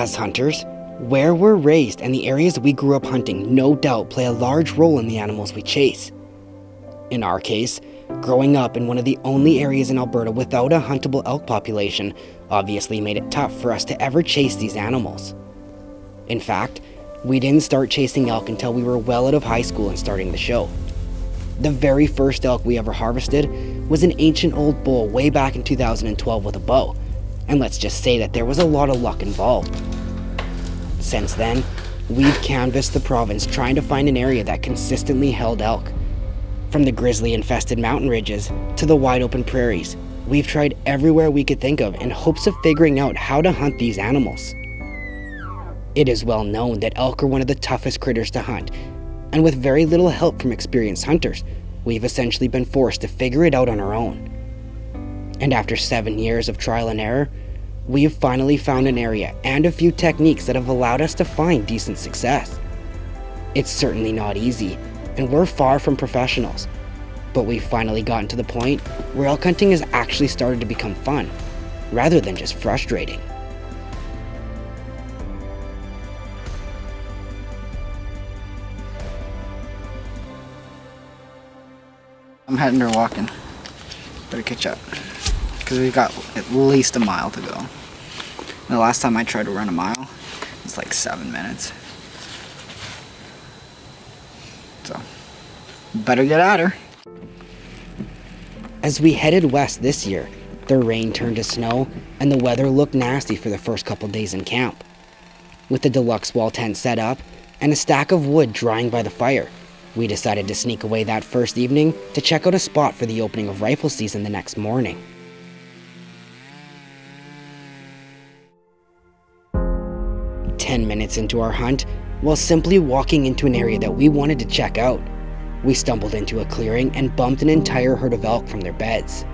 As hunters, where we're raised and the areas we grew up hunting no doubt play a large role in the animals we chase. In our case, growing up in one of the only areas in Alberta without a huntable elk population obviously made it tough for us to ever chase these animals. In fact, we didn't start chasing elk until we were well out of high school and starting the show. The very first elk we ever harvested was an ancient old bull way back in 2012 with a bow, and let's just say that there was a lot of luck involved. Since then, we've canvassed the province trying to find an area that consistently held elk. From the grizzly-infested mountain ridges to the wide-open prairies, we've tried everywhere we could think of in hopes of figuring out how to hunt these animals. It is well known that elk are one of the toughest critters to hunt, and with very little help from experienced hunters, we've essentially been forced to figure it out on our own. And after 7 years of trial and error, we have finally found an area and a few techniques that have allowed us to find decent success. It's certainly not easy, and we're far from professionals, but we've finally gotten to the point where elk hunting has actually started to become fun, rather than just frustrating. I'm heading or walking. Better catch up. Because we got at least a mile to go. And the last time I tried to run a mile, it was like 7 minutes. So, better get at her. As we headed west this year, the rain turned to snow and the weather looked nasty for the first couple days in camp. With the deluxe wall tent set up and a stack of wood drying by the fire, we decided to sneak away that first evening to check out a spot for the opening of rifle season the next morning. "10 minutes into our hunt, while simply walking into an area that we wanted to check out, we stumbled into a clearing and bumped an entire herd of elk from their beds.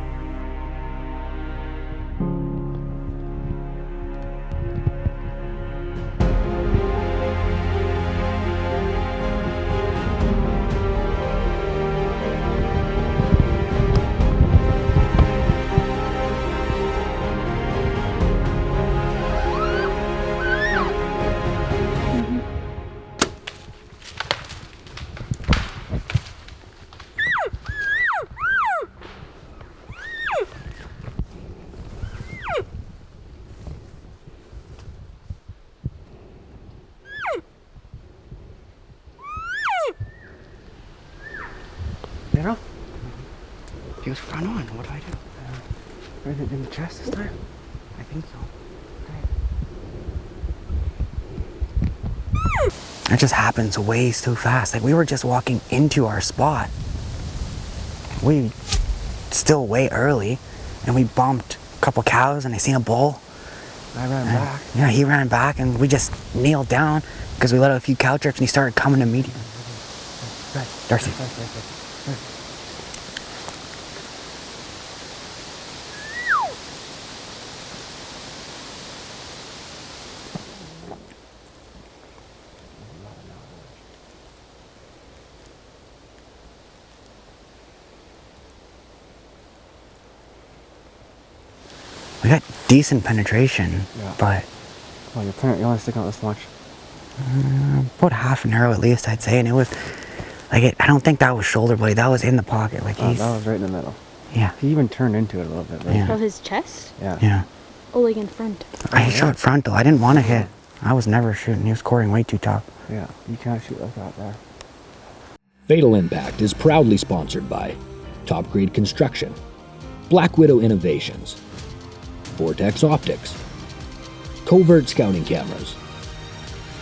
You know? He was front on. What do I do? Right in the chest this time? I think so. It just happens way too fast. Like, we were just walking into our spot. We still way early, and we bumped a couple cows, and I seen a bull. I ran back. Yeah, he ran back, and we just kneeled down because we let out a few cow trips, and he started coming to meet him. Right, Darcy. Right. We got decent penetration, yeah. But... Well, you're only sticking out this much. About half an arrow at least, I'd say, and it was... Like, I don't think that was shoulder blade, that was in the pocket. Like, that was right in the middle. Yeah. He even turned into it a little bit, right? Yeah. Oh, his chest? Yeah. Yeah. Oh, like in front. I shot frontal. I didn't want to hit. I was never shooting. He was scoring way too tough. Yeah, you can't shoot like that there. Fatal Impact is proudly sponsored by Top Grade Construction, Black Widow Innovations, Vortex Optics, Covert Scouting Cameras,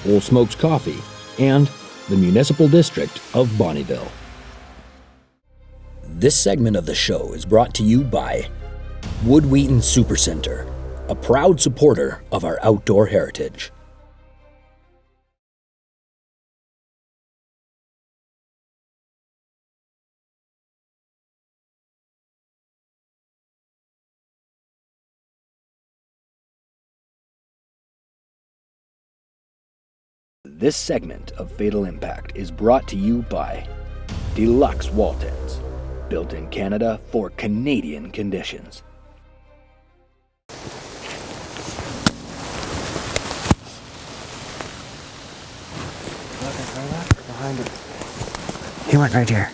Old Smokes Coffee, and the Municipal District of Bonnyville. This segment of the show is brought to you by Wood Wheaton Supercenter, a proud supporter of our outdoor heritage. This segment of Fatal Impact is brought to you by Deluxe Wall Tents, built in Canada for Canadian conditions. Right left or behind it? He went right here.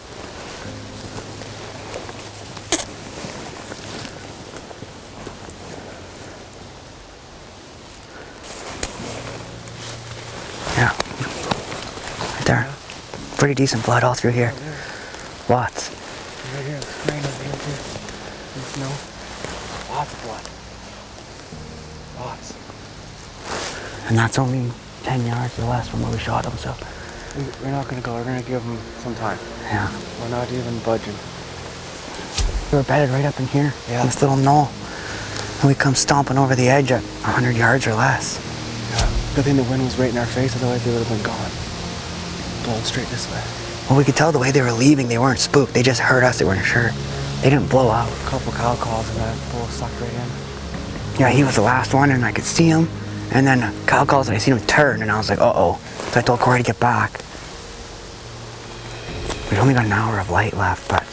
Yeah. Right there. Pretty decent blood all through here. Lots. Right here, it's rain over here too. And snow. Lots of blood. Lots. And that's only 10 yards or less from where we shot him, so We're not gonna go, we're gonna give him some time. yeah. We're not even budging. We were bedded right up in here, Yeah. in this little knoll. And we come stomping over the edge at 100 yards or less. Yeah. Good thing the wind was right in our face, otherwise they would have been gone. Blowing straight this way. Well, we could tell the way they were leaving, they weren't spooked. They just heard us, they weren't sure. They didn't blow out. A couple cow calls and that bull sucked right in. Yeah, he was the last one and I could see him. And then Kyle calls and I seen him turn and I was like, uh-oh. So I told Corey to get back. We've only got an hour of light left, but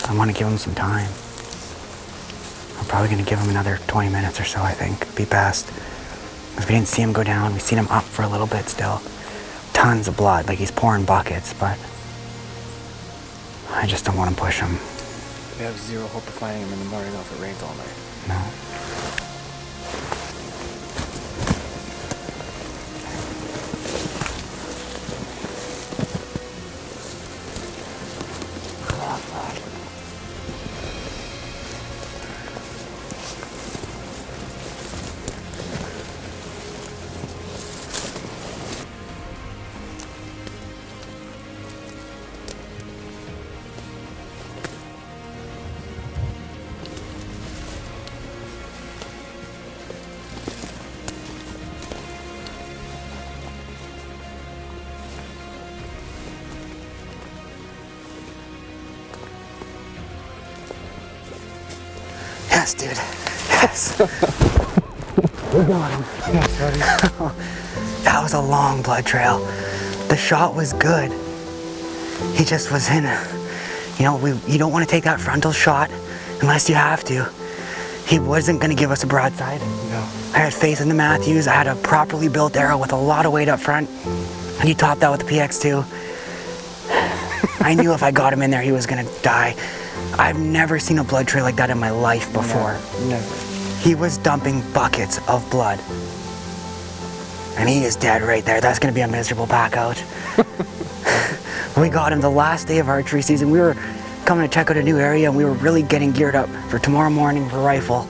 I want to give him some time. I'm probably going to give him another 20 minutes or so, I think. Be best. Because we didn't see him go down. We seen him up for a little bit still. Tons of blood, like he's pouring buckets, but I just don't want to push him. We have zero hope of finding him in the morning if it rains all night. No. Yes, dude. Yes. We got him. Yes, buddy. That was a long blood trail. The shot was good. He just was in, you don't want to take that frontal shot unless you have to. He wasn't going to give us a broadside. No. I had faith in the Matthews. I had a properly built arrow with a lot of weight up front. And he topped that with the PX2. I knew if I got him in there, he was going to die. I've never seen a blood trail like that in my life before. Never. He was dumping buckets of blood. And he is dead right there. That's going to be a miserable pack out. We got him the last day of archery season. We were coming to check out a new area and we were really getting geared up for tomorrow morning for rifle.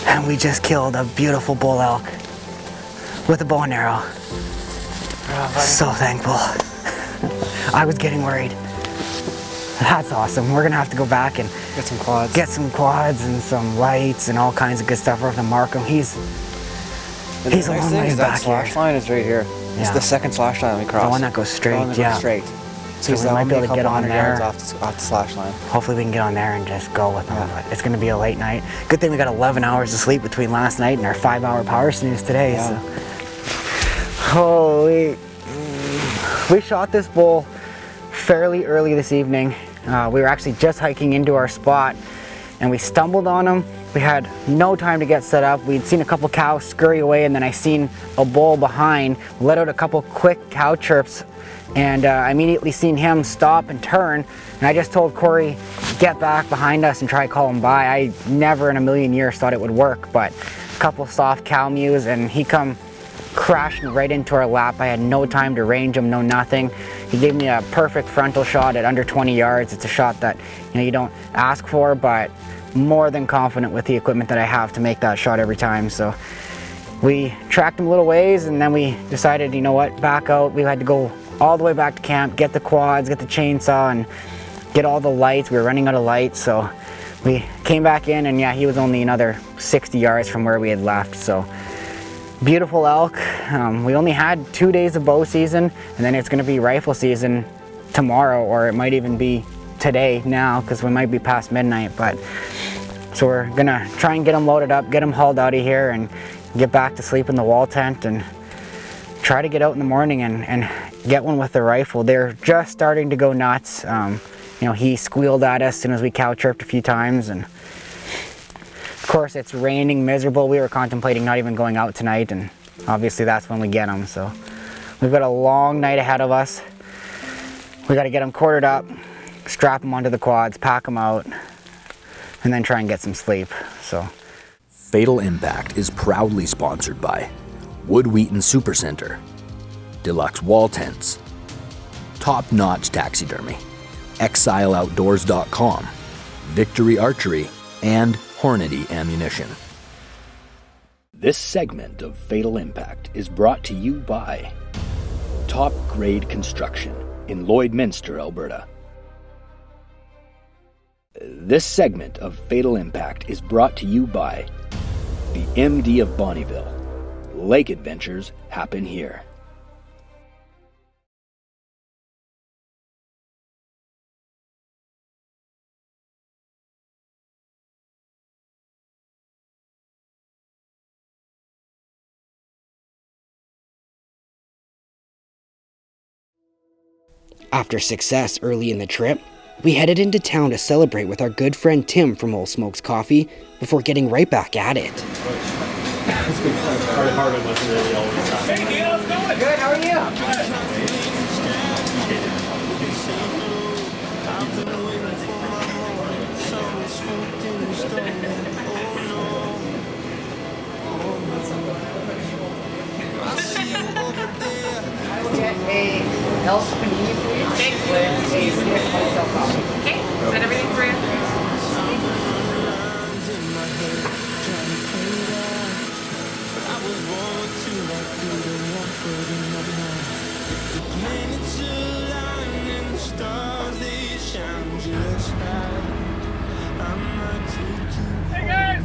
And we just killed a beautiful bull elk with a bow and arrow. So thankful. I was getting worried. That's awesome. We're gonna have to go back and Get some quads. get some quads and some lights and all kinds of good stuff. We're gonna mark him. He's And a the long nice thing ways is that back slash here. line is right here. It's Yeah. the second slash line we crossed. The one that goes straight, The one that yeah. goes straight. So we that might will be able to a get couple on hundred yards there. off the slash line. Hopefully we can get on there and just go with them. Yeah. But it's gonna be a late night. Good thing we got 11 hours of sleep between last night and our 5-hour power snooze today. Yeah. So. Holy. We shot this bull fairly early this evening. We were actually just hiking into our spot and we stumbled on him. We had no time to get set up. We'd seen a couple cows scurry away and then I seen a bull behind, let out a couple quick cow chirps, and I immediately seen him stop and turn, and I just told Corey, get back behind us and try to call him by. I never in a million years thought it would work, but a couple soft cow mews and he come crashing right into our lap. I had no time to range him, no nothing. He gave me a perfect frontal shot at under 20 yards. It's a shot that you don't ask for, but more than confident with the equipment that I have to make that shot every time. So we tracked him a little ways and then we decided, you know what, back out. We had to go all the way back to camp, get the quads, get the chainsaw, and get all the lights. We were running out of lights, so we came back in and yeah, he was only another 60 yards from where we had left. So beautiful elk. We only had 2 days of bow season and then it's going to be rifle season tomorrow, or it might even be today now because we might be past midnight. But so we're gonna try and get them loaded up, get them hauled out of here and get back to sleep in the wall tent and try to get out in the morning and get one with the rifle. They're just starting to go nuts. He squealed at us as soon as we cow chirped a few times, and of course it's raining miserable. We were contemplating not even going out tonight, and obviously that's when we get them. So We've got a long night ahead of us. We got to get them quartered up, strap them onto the quads, pack them out, and then try and get some sleep. So, Fatal Impact is proudly sponsored by Wood Wheaton Supercenter, Deluxe Wall Tents, Top Notch Taxidermy, ExileOutdoors.com, Victory Archery, and Hornady Ammunition. This segment of Fatal Impact is brought to you by Top Grade Construction in Lloydminster, Alberta. This segment of Fatal Impact is brought to you by the MD of Bonnyville. Lake adventures happen here. After success early in the trip, we headed into town to celebrate with our good friend Tim from Old Smokes Coffee before getting right back at it. good, how are you? Get a Elf panini, please, with a stick hotel coffee. Okay, is that everything for you?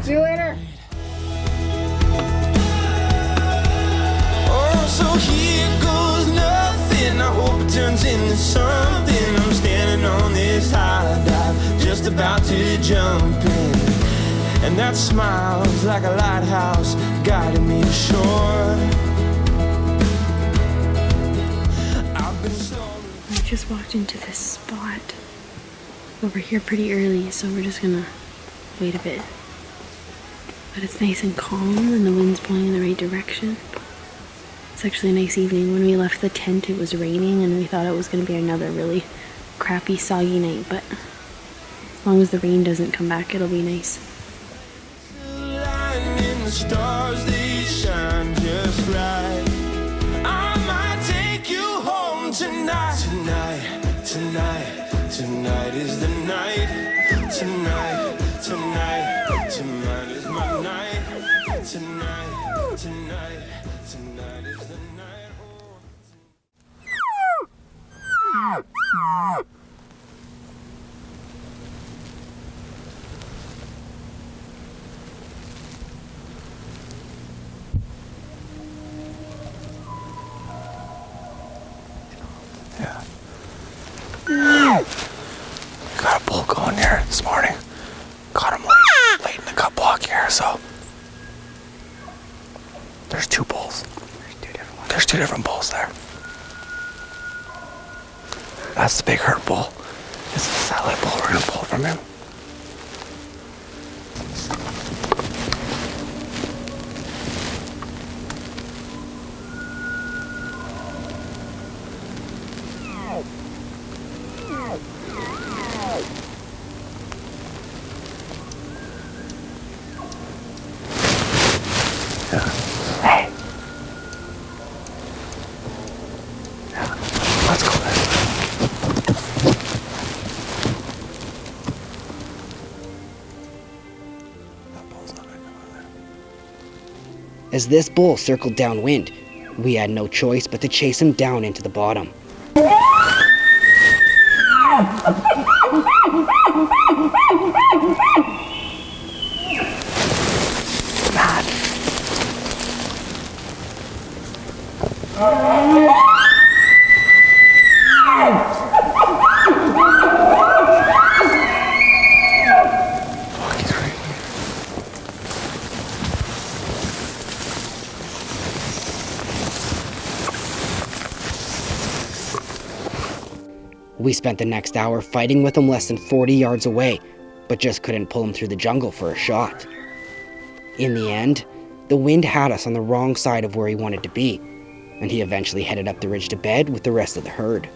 See you later. Oh, so here goes nothing. I hope it turns into something. I'm standing on this high dive, just about to jump in. And that smile's like a lighthouse guiding me ashore. I've been stolen. We just walked into this spot over here pretty early, so we're just gonna wait a bit. But it's nice and calm and the wind's blowing in the right direction. It's actually a nice evening. When we left the tent, it was raining and we thought it was gonna be another really crappy, soggy night, but as long as the rain doesn't come back, it'll be nice. Lying in the stars, they shine just right. I might take you home tonight. Tonight is the night. Tonight is my night. Tonight is the night. Got a bull going here this morning. Caught him late in the cut block here, so there's two bulls. There's two different bulls there. That's the big herd bull. This is the satellite bull. We're gonna pull from him. Hey. Yeah. Let's go there. That bull's not gonna come out of there. As this bull circled downwind, we had no choice but to chase him down into the bottom. Fuck, he's right here. We spent the next hour fighting with him less than 40 yards away, but just couldn't pull him through the jungle for a shot. In the end, the wind had us on the wrong side of where he wanted to be, and he eventually headed up the ridge to bed with the rest of the herd.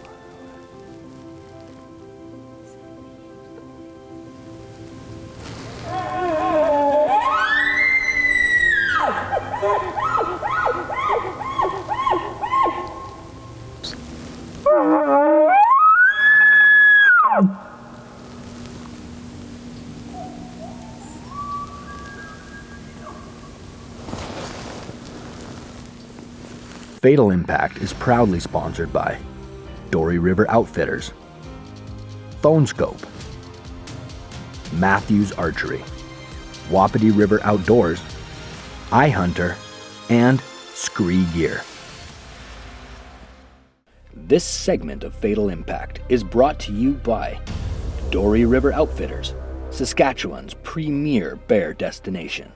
Fatal Impact is proudly sponsored by Dory River Outfitters, Phone Scope, Matthews Archery, Wapiti River Outdoors, iHunter, and Scree Gear. This segment of Fatal Impact is brought to you by Dory River Outfitters, Saskatchewan's premier bear destination.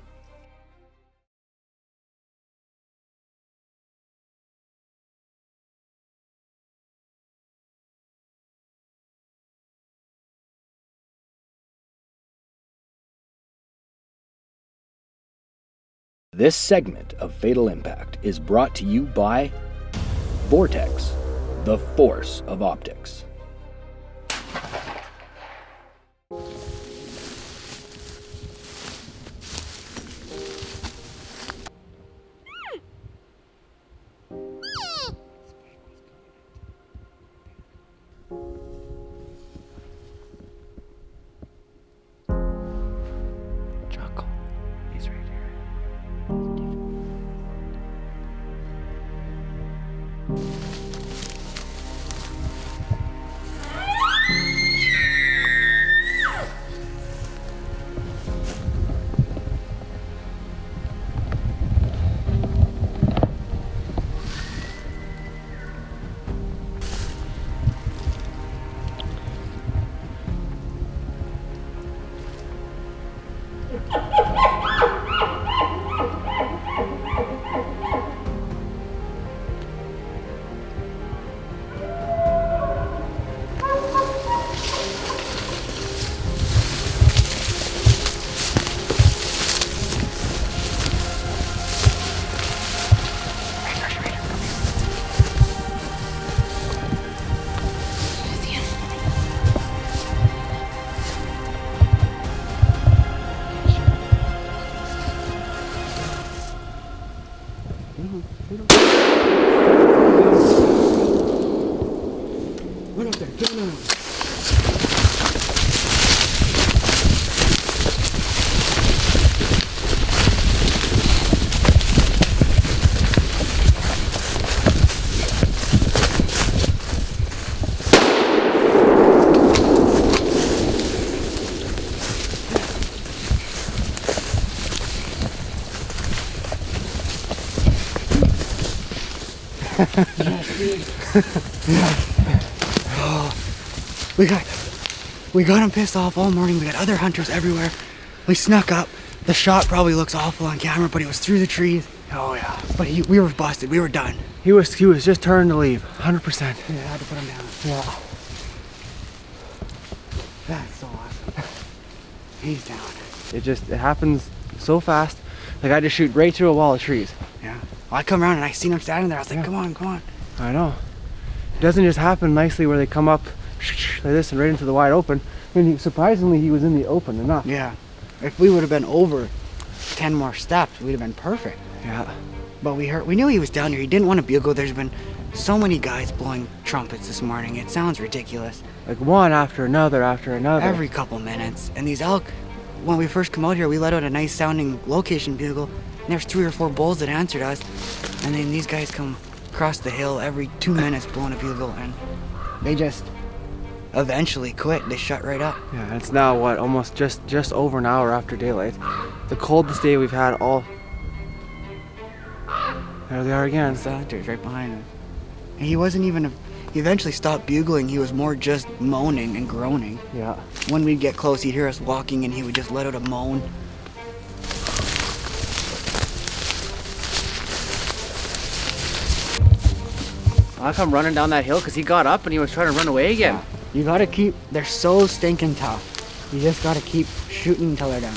This segment of Fatal Impact is brought to you by Vortex, the force of optics. Chuckle. He's right here. Run up there, get him out. We got him pissed off all morning. We got other hunters everywhere. We snuck up. The shot probably looks awful on camera, but it was through the trees. Oh yeah. But we were busted. We were done. He was just turning to leave. 100%. Yeah, I had to put him down. Yeah. That's so awesome. He's down. It happens so fast. Like I just shoot right through a wall of trees. Yeah. Well, I come around and I seen him standing there. I was like, come on, come on. I know. It doesn't just happen nicely where they come up like this and right into the wide open. I mean, surprisingly, he was in the open enough. Yeah. If we would have been over 10 more steps, we'd have been perfect. Yeah. But we knew he was down here. He didn't want to bugle. There's been so many guys blowing trumpets this morning. It sounds ridiculous. Like one after another after another. Every couple minutes. And these elk, when we first come out here, we let out a nice sounding location bugle. And there's 3 or 4 bulls that answered us. And then these guys come across the hill every 2 minutes blowing a bugle. And they just eventually quit. They shut right up. Yeah, it's now what, almost just over an hour after daylight. The coldest day we've had all. There they are again. The hunters right behind us. And he wasn't even he eventually stopped bugling. He was more just moaning and groaning. Yeah. When we'd get close, he'd hear us walking and he would just let out a moan. I come running down that hill because he got up and he was trying to run away again. You gotta keep, they're so stinking tough. You just gotta keep shooting until they're down.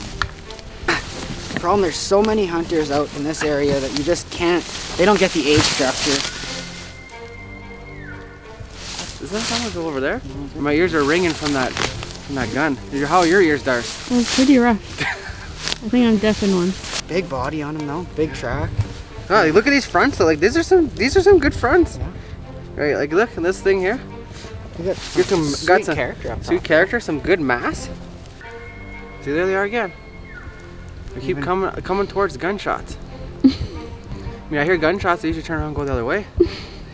The problem, there's so many hunters out in this area that you just can't, they don't get the age structure. Is that someone's over there? My ears are ringing from that gun. How are your ears, Dar? It was pretty rough. I think I'm deaf in one. Big body on him though, big track. Oh, look at these fronts though. Like these are some good fronts. Yeah. Right, like look at this thing here. You got Got some character up top. sweet character, some good mass. See, there they are again. They keep coming towards gunshots. I mean, I hear gunshots. I usually turn around and go the other way.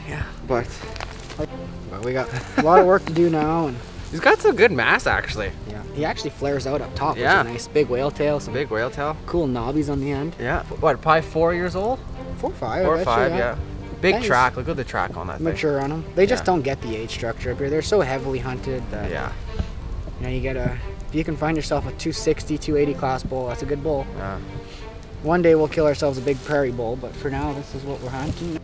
Yeah. But We got a lot of work to do now, and he's got some good mass actually. yeah, he actually flares out up top. Yeah. Which is nice. Big whale tail, some Big whale tail. cool knobbies on the end. Yeah. What? Probably 4 years old. 4 or 5. 4 I or bet 5. you, Yeah. Big Nice. track. Look at the track on that thing. Mature on them. They just Yeah. don't get the age structure up here. They're so heavily hunted that Yeah. you know, you get if you can find yourself a 260, 280 class bull, that's a good bull. Yeah. One day we'll kill ourselves a big prairie bull, but for now this is what we're hunting.